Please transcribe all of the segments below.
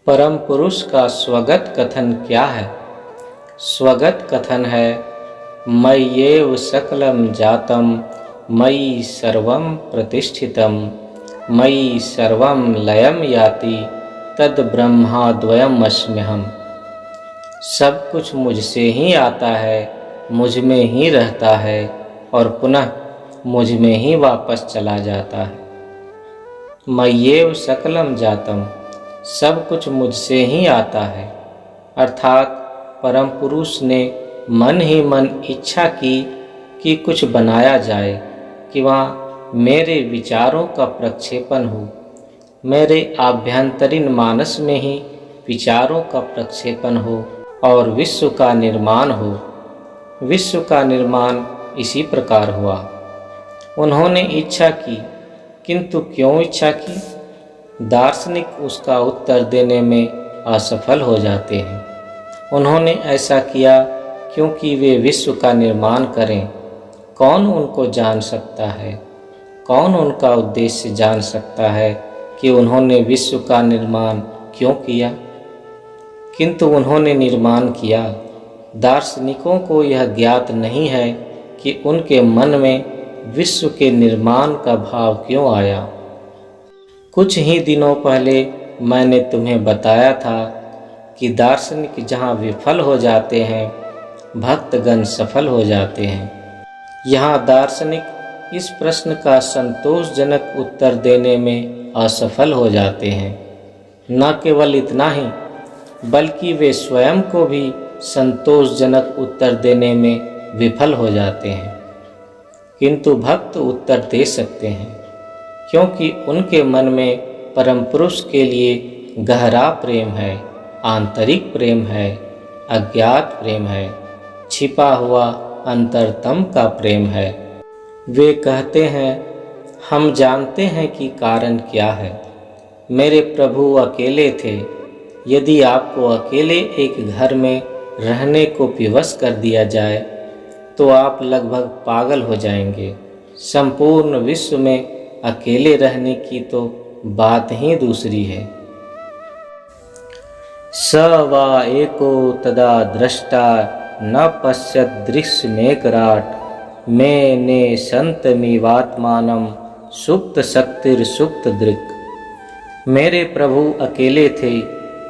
परम पुरुष का स्वगत कथन क्या है? स्वगत कथन है, मय्येव सकलं जातं मयि सर्वं प्रतिष्ठितं मयि सर्वं लयं याति तद ब्रह्माद्वयम् अस्म्यहम्। सब कुछ मुझसे ही आता है, मुझ में ही रहता है और पुनः मुझ में ही वापस चला जाता है। मय्येव सकलं जातं, सब कुछ मुझसे ही आता है, अर्थात परम पुरुष ने मन ही मन इच्छा की कि कुछ बनाया जाए, कि वहाँ मेरे विचारों का प्रक्षेपण हो, मेरे आभ्यंतरीण मानस में ही विचारों का प्रक्षेपण हो और विश्व का निर्माण हो। विश्व का निर्माण इसी प्रकार हुआ। उन्होंने इच्छा की, किंतु क्यों इच्छा की? दार्शनिक उसका उत्तर देने में असफल हो जाते हैं। उन्होंने ऐसा किया क्योंकि वे विश्व का निर्माण करें। कौन उनको जान सकता है? कौन उनका उद्देश्य जान सकता है कि उन्होंने विश्व का निर्माण क्यों किया? किंतु उन्होंने निर्माण किया। दार्शनिकों को यह ज्ञात नहीं है कि उनके मन में विश्व के निर्माण का भाव क्यों आया। कुछ ही दिनों पहले मैंने तुम्हें बताया था कि दार्शनिक जहाँ विफल हो जाते हैं, भक्तगण सफल हो जाते हैं। यहाँ दार्शनिक इस प्रश्न का संतोषजनक उत्तर देने में असफल हो जाते हैं। न केवल इतना ही, बल्कि वे स्वयं को भी संतोषजनक उत्तर देने में विफल हो जाते हैं। किंतु भक्त उत्तर दे सकते हैं, क्योंकि उनके मन में परम पुरुष के लिए गहरा प्रेम है, आंतरिक प्रेम है, अज्ञात प्रेम है, छिपा हुआ अंतरतम का प्रेम है। वे कहते हैं, हम जानते हैं कि कारण क्या है। मेरे प्रभु अकेले थे। यदि आपको अकेले एक घर में रहने को विवश कर दिया जाए तो आप लगभग पागल हो जाएंगे। संपूर्ण विश्व में अकेले रहने की तो बात ही दूसरी है। स वा एको तदा दृष्टा न पश्यत दृश्यमेकराट मेने संतमिवात्मानं सुप्त शक्तिर सुप्त दृक्। मेरे प्रभु अकेले थे।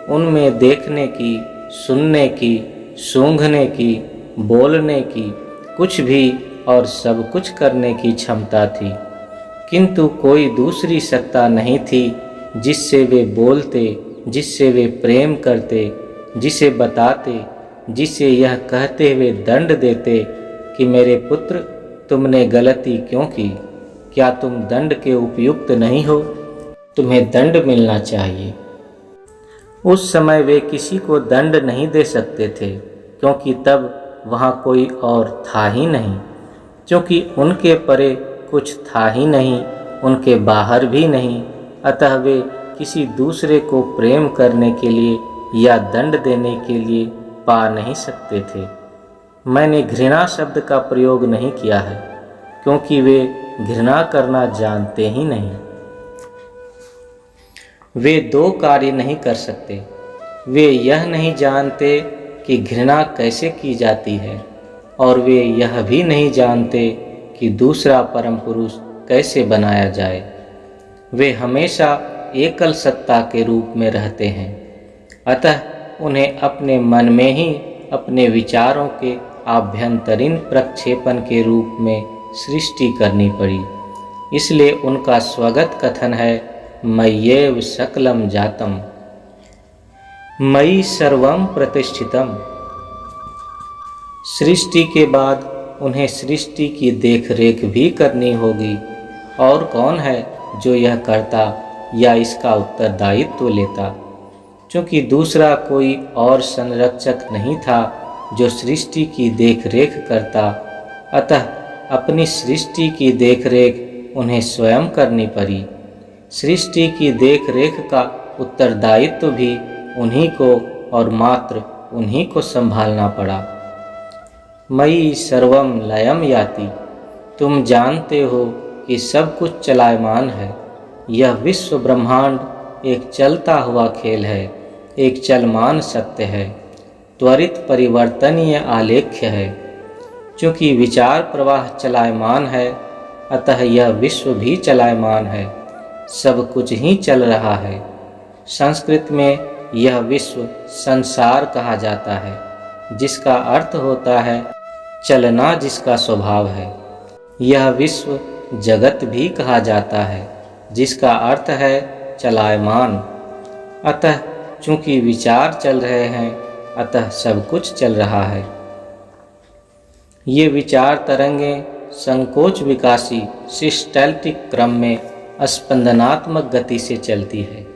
उनमें देखने की, सुनने की, सूंघने की, बोलने की, कुछ भी और सब कुछ करने की क्षमता थी, किंतु कोई दूसरी सत्ता नहीं थी जिससे वे बोलते, जिससे वे प्रेम करते, जिसे बताते, जिसे यह कहते हुए दंड देते कि मेरे पुत्र, तुमने गलती क्यों की? क्या तुम दंड के उपयुक्त नहीं हो? तुम्हें दंड मिलना चाहिए। उस समय वे किसी को दंड नहीं दे सकते थे, क्योंकि तब वहाँ कोई और था ही नहीं, क्योंकि उनके परे कुछ था ही नहीं, उनके बाहर भी नहीं। अतः वे किसी दूसरे को प्रेम करने के लिए या दंड देने के लिए पा नहीं सकते थे। मैंने घृणा शब्द का प्रयोग नहीं किया है, क्योंकि वे घृणा करना जानते ही नहीं। वे दो कार्य नहीं कर सकते। वे यह नहीं जानते कि घृणा कैसे की जाती है, और वे यह भी नहीं जानते कि दूसरा परम पुरुष कैसे बनाया जाए। वे हमेशा एकल सत्ता के रूप में रहते हैं। अतः उन्हें अपने मन में ही अपने विचारों के आभ्यंतरीण प्रक्षेपण के रूप में सृष्टि करनी पड़ी। इसलिए उनका स्वगत कथन है, मय्येव सकलं जातं मयि सर्वं प्रतिष्ठितम्। सृष्टि के बाद उन्हें सृष्टि की देखरेख भी करनी होगी, और कौन है जो यह करता या इसका उत्तरदायित्व लेता? क्योंकि दूसरा कोई और संरक्षक नहीं था जो सृष्टि की देखरेख करता, अतः अपनी सृष्टि की देखरेख उन्हें स्वयं करनी पड़ी। सृष्टि की देखरेख का उत्तरदायित्व भी उन्हीं को और मात्र उन्हीं को संभालना पड़ा। मयि सर्वं लयं याति। तुम जानते हो कि सब कुछ चलायमान है। यह विश्व ब्रह्मांड एक चलता हुआ खेल है, एक चलमान सत्य है, त्वरित परिवर्तनीय आलेख्य है। चूँकि विचार प्रवाह चलायमान है, अतः यह विश्व भी चलायमान है, सब कुछ ही चल रहा है। संस्कृत में यह विश्व संसार कहा जाता है, जिसका अर्थ होता है चलना, जिसका स्वभाव है। यह विश्व जगत भी कहा जाता है, जिसका अर्थ है चलायमान। अतः चूँकि विचार चल रहे हैं, अतः सब कुछ चल रहा है। ये विचार तरंगें संकोच विकासी सिस्टेल्टिक क्रम में स्पंदनात्मक गति से चलती है।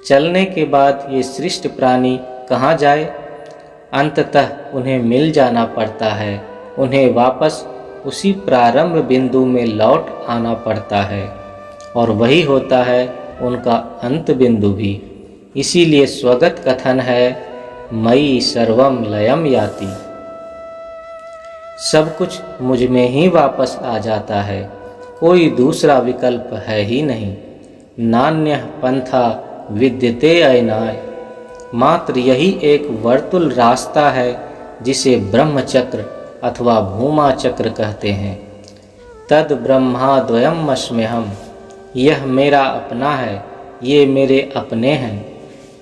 चलने के बाद ये सृष्ट प्राणी कहाँ जाए? अंततः उन्हें मिल जाना पड़ता है, उन्हें वापस उसी प्रारंभ बिंदु में लौट आना पड़ता है, और वही होता है उनका अंत बिंदु भी। इसीलिए स्वगत कथन है, मयि सर्वम लयम याति। सब कुछ मुझ में ही वापस आ जाता है, कोई दूसरा विकल्प है ही नहीं। नान्यः पंथा विद्यते अयनाय। मात्र यही एक वर्तुल रास्ता है, जिसे ब्रह्मचक्र अथवा भूमा चक्र कहते हैं। तद ब्रह्माद्वयम् अस्म्यहम्। यह मेरा अपना है, ये मेरे अपने हैं।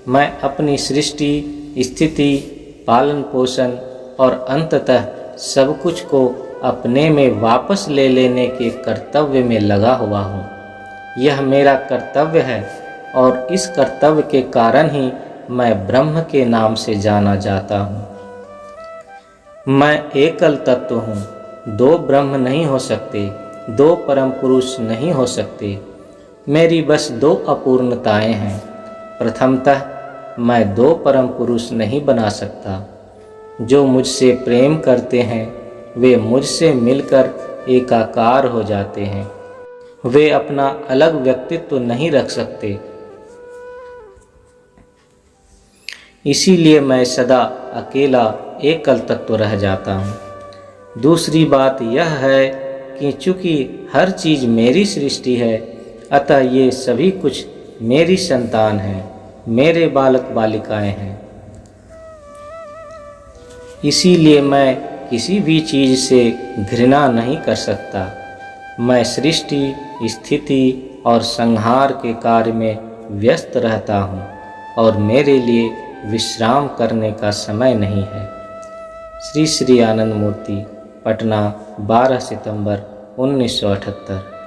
मैं अपनी सृष्टि, स्थिति, पालन पोषण और अंततः सब कुछ को अपने में वापस ले लेने के कर्तव्य में लगा हुआ हूँ। यह मेरा कर्तव्य है, और इस कर्तव्य के कारण ही मैं ब्रह्म के नाम से जाना जाता हूँ। मैं एकल तत्व हूँ, दो ब्रह्म नहीं हो सकते, दो परम पुरुष नहीं हो सकते। मेरी बस दो अपूर्णताएं हैं। प्रथमतः मैं दो परम पुरुष नहीं बना सकता। जो मुझसे प्रेम करते हैं, वे मुझसे मिलकर एकाकार हो जाते हैं। वे अपना अलग व्यक्तित्व नहीं रख सकते। इसीलिए मैं सदा अकेला एकल तत्व रह जाता हूँ। दूसरी बात यह है कि चूँकि हर चीज़ मेरी सृष्टि है, अतः ये सभी कुछ मेरी संतान हैं, मेरे बालक बालिकाएं हैं। इसीलिए मैं किसी भी चीज़ से घृणा नहीं कर सकता। मैं सृष्टि, स्थिति और संहार के कार्य में व्यस्त रहता हूँ, और मेरे लिए विश्राम करने का समय नहीं है। श्री श्री आनंद मूर्ति, पटना, 12 सितंबर 1978।